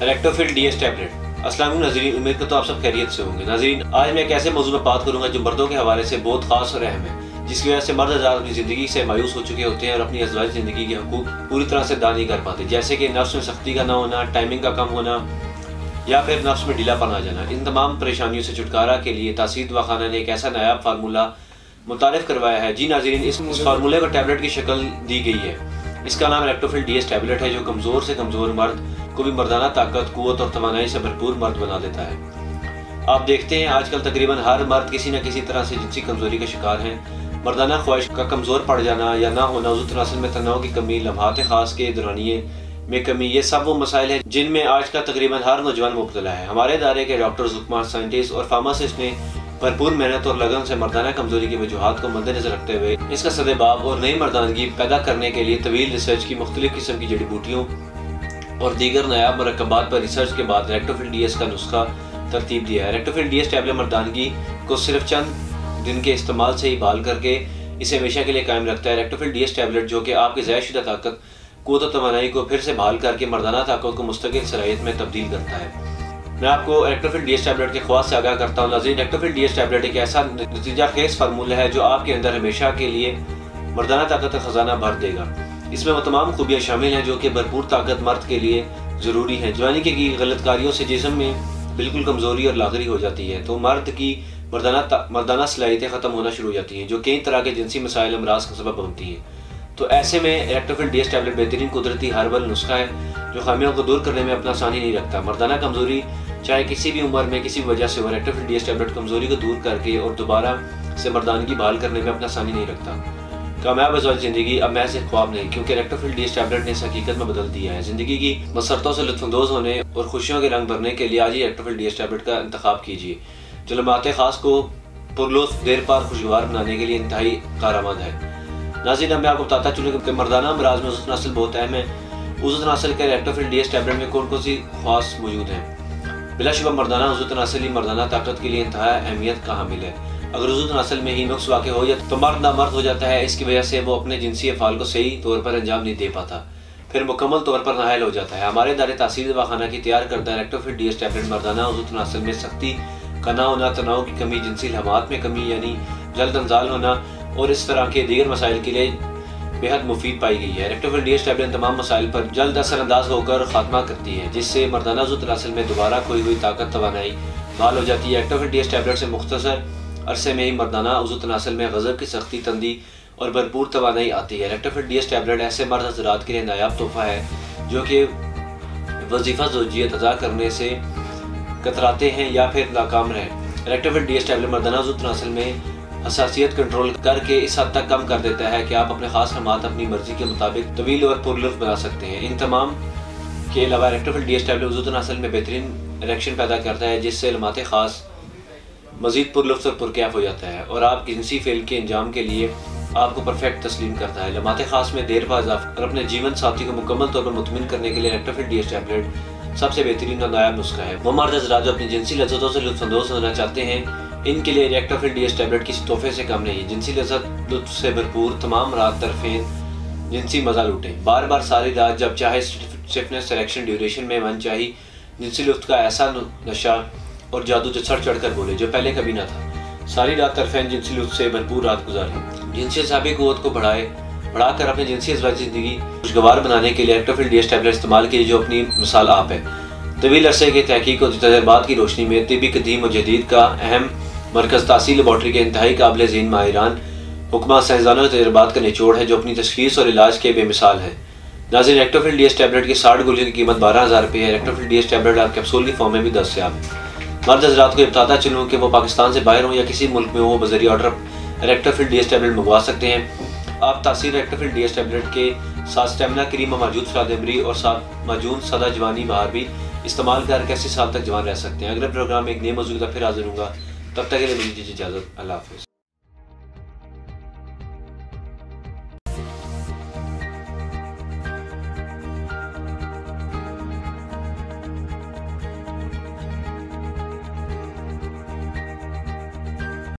रेक्टोफिल DS tablet. अस्सलाम वालेकुम नाज़रीन, उम्मीद करता हूँ आप सब खैरियत से होंगे। नाज़रीन, आज मैं एक ऐसे मौजूद में बात करूँगा जो मर्दों के हवाले से बहुत खास और अहम है, जिसकी वजह से मर्द हज़ार अपनी ज़िंदगी से मायूस हो चुके होते हैं और अपनी अज़वाजी ज़िंदगी के हकूक़ पूरी तरह से अदा नहीं कर पाते, जैसे कि नफ्स में सख्ती का ना होना, टाइमिंग का कम होना या फिर नफ्स में ढीलापन आ जाना। इन तमाम परेशानियों से छुटकारा के लिए तासीर दवाखाना ने एक ऐसा नायाब फार्मूला मुतारिफ करवाया है। जी नाज़रीन, इस फार्मूले को टैबलेट की शक्ल दी गई है। इसका नाम रेक्टोफिल डीएस टैबलेट है, जो कमज़ोर से कमज़ोर मर्द को भी मर्दाना ताकत, कुव्वत और तवानाई से भरपूर मर्द बना देता है। आप देखते हैं आजकल तकरीबन हर मर्द किसी न किसी तरह से जिनसी कमज़ोरी का शिकार है। मर्दाना ख्वाहिश का कमज़ोर पड़ जाना या ना होना, उज़ू तनासुल में तनाव की कमी, लम्हात ख़ास के दौरानिये में कमी, ये सब वो मसाइल हैं जिनमें आज का तकरीबन हर नौजवान मुब्तला है। हमारे इदारे के डॉक्टर्स, हुक्मा, साइंटिस्ट और फार्मासिस्ट ने भरपूर मेहनत और लगन से मर्दाना कमजोरी की वजूहात को मद्देनजर रखते हुए इसका सदेबाब और नई मर्दानगी पैदा करने के लिए तवील रिसर्च की मुख्तलिफ किस्म की जड़ी बूटियों और दीगर नायाब मरकबात पर रिसर्च के बाद रेक्टोफिल डीएस का नुस्खा तरतीब दिया है। रेक्टोफिल डीएस टैबलेट मर्दानगी को सिर्फ चंद दिन के इस्तेमाल से ही बहाल करके इसे हमेशा के लिए कायम रखता है। रेक्टोफिल डीएस टैबलेट, जो कि आपकी ज़ायशुदा ताकत, कुव्वत और तवानाई को फिर से बहाल करके मर्दाना ताकत को मुस्तकिल सलाहियत में तब्दील करता है। मैं आपको रेक्टोफिल डीएस टैबलेट के ख्वास से आगाह करता हूँ। नाज़रीन, रेक्टोफिल डीएस टैबलेट एक ऐसा नतीजा खेज फार्मूला है जो आपके अंदर हमेशा के लिए मर्दाना ताकत का खजाना भर देगा। इसमें वो तमाम खूबियाँ शामिल हैं जो कि भरपूर ताकत मर्द के लिए ज़रूरी है। जवानी की गलतकारियों से जिस्म में बिल्कुल कमज़ोरी और लाग़री हो जाती है, तो मर्द की मर्दाना सलाहियतें ख़त्म होना शुरू हो जाती हैं, जो कई तरह के जिनसी मसाइल अमराज का सबब बनती हैं। तो ऐसे में रेक्टोफिल डीएस टैबलेट बेहतरीन कुदरती हर्बल नुस्खा है जो खामियों को दूर करने में अपना आसानी नहीं रखता। मर्दाना कमज़ोरी चाहे किसी भी उम्र में किसी भी वजह से हो, रेक्टोफिल डीएस टैबलेट कमज़ोरी को दूर करके और दोबारा से मर्दानगी बहाल करने में अपना आसानी नहीं रखता। कामयाब अज़वाजी ज़िंदगी अब महज एक ख्वाब नहीं, क्योंकि रेक्टोफिल डीएस टैबलेट ने इस हकीकत में बदल दिया है। ज़िंदगी की मसरतों से लुत्फ़अंदोज़ होने और खुशियों के रंग भरने के लिए आज ही रेक्टोफिल डीएस टैबलेट का इंतखाब कीजिए, जो लम्हात ख़ास को पुरलुत्फ़, देर पार, खुशगवार बनाने के लिए इंतहाई कारआमद है। नाज़रीन, अब मैं आपको बताता चलूँ कि मर्दाना अमराज में उज़ू तनासुल बहुत अहम है। उज़ू तनासुल के रेक्टोफिल डीएस टैबलेट में कौन कौन सी ख़ास मौजूद हैं? बिलाशुबा मर्दाना उज़ू तनासुल ही मर्दाना ताकत के लिए इंतहा अहमियत का हामिल है। अगर उज़ू तनासुल में ही नुक्स वाक़ हो जाए तो मर्द नामर्द हो जाता है। इसकी वजह से वो अपने जिनसी अफ़ाल को सही तौर पर अंजाम नहीं दे पाता, फिर मुकम्मल तौर पर नाअहल हो जाता है। हमारे इदारे तासीर दवाखाना की तैयार करदा रेक्टोफिल डीएस टैबलेट मर्दाना उज़ू तनासुल में सख्ती का ना होना, तनाव की कमी, जिनसी लम्हात में कमी यानी जल्द अंजाल होना और इस तरह के दीगर मसाइल के लिए बेहद मुफीद पाई गई है। रेक्टोफिल डीएस टैबलेट तमाम मसाइल पर जल्द असरअंदाज होकर खात्मा करती है, जिससे मर्दाना उज़ू तनासुल में दोबारा खोई हुई ताकत, तवानाई बहाल हो जाती है। रेक्टोफिल डीएस टैबलेट से मुख्तसर अरसे में ही मर्दाना उज़ू तनासुल में गज़ब की सख्ती, तंदी और भरपूर तवानाई आती है। रेक्टोफिल डीएस टैबलेट ऐसे मर्द हज़रात के लिए नायाब तोहफ़ा है जो कि वजीफ़ा ज़ौजियत अदा करने से कतराते हैं या फिर नाकाम रहें। रेक्टोफिल डीएस टैबलेट मर्दाना उज़ू तनासुल में हसासियत कंट्रोल करके इस हद तक कम कर देता है कि आप अपने खास लम्हात अपनी मर्जी के मुताबिक तवील और पुरलुत्फ़ बना सकते हैं। इन तमाम के अलावा रेक्टोफिल डीएस टैबलेट उज़ू तनासुल में बेहतरीन इरेक्शन पैदा करता है, जिससे लम्हात ख़ास मज़ीद पुरलुत्फ़ और पुरकैफ हो जाता है और आप जिनसी फेल के अंजाम के लिए आपको परफेक्ट तस्लीम करता है। लम्हात ख़ास में देर पा इज़ाफ़ा और अपने जीवन साथी को मुकम्मल तौर पर मुतमिन करने के लिए रेक्टोफिल डीएस टैबलेट सबसे बेहतरीन और नायाब नुस्खा है। वो मर्द हज़रात जो अपनी जिनसी लज़्ज़तों से लुत्फ़अंदोज़ होना चाहते हैं, इनके लिए रेक्टोफिल डीएस टैबलेट किसी तोहफे से कम नहीं है। जिनसी लज़्ज़त लुत्फ़ से भरपूर तमाम रात तरफ़ें जिनसी मज़ा लूटें, बार बार सारी रात, जब चाहे, स्टिफनेस, सिलेक्शन, ड्यूरेशन में मन चाहिए, जिनसी लुत्फ़ का ऐसा नशा और जादू जो चढ़ चढ़ कर बोले, जो पहले कभी ना था। सारी रात तरफ़ें जिनसी लुत्फ़ से भरपूर रात गुजारें। जिनसी असाबी क़ुव्वत को बढ़ाकर अपनी जिनसी अज़वाजी ज़िंदगी खुशगवार बनाने के लिए रेक्टोफिल डीएस टैबलेट इस्तेमाल कीजिए, जो अपनी मिसाल आप है। तवील अरसे के तहकीक और तजर्बात की रोशनी में तिब्बी कदीम और जदीद का अहम मरकज़ तासीर लेबॉर्ट्री के इंतहाई काबिल ज़ीन माहिरान हुक्मा साइंसदानों के तजर्बात का निचोड़ है, जो अपनी तशख़ीस और इलाज के बेमिसाल है। नाज़रीन, रेक्टोफिल डीएस टैबलेट की 60 गोलियों की कीमत 12,000 रुपये है। रेक्टोफिल डीएस टैबलेट आप कैप्सूल की फॉर्म में भी दस्तयाब है। मर्द हज़रात को ये बताता चलूँ कि वो पाकिस्तान से बाहर हों या किसी मुल्क में हो, बज़रिए ऑर्डर रेक्टोफिल डीएस टैबलेट मंगवा सकते हैं। आप तासीर रेक्टोफिल डीएस टैबलेट के साथ स्टेमिना क्रीम मौजूद फ़ायदेमंदी और साथ मौजूद सदा जवानी बहार भी इस्तेमाल करके 80 साल तक जवान रह सकते हैं। अगले प्रोग्राम में एक नए मौजूद फिर हाजिर होगा, तब तक के लिए मुझे दीजिए इजाज़त। अल्लाह हाफ़िज़।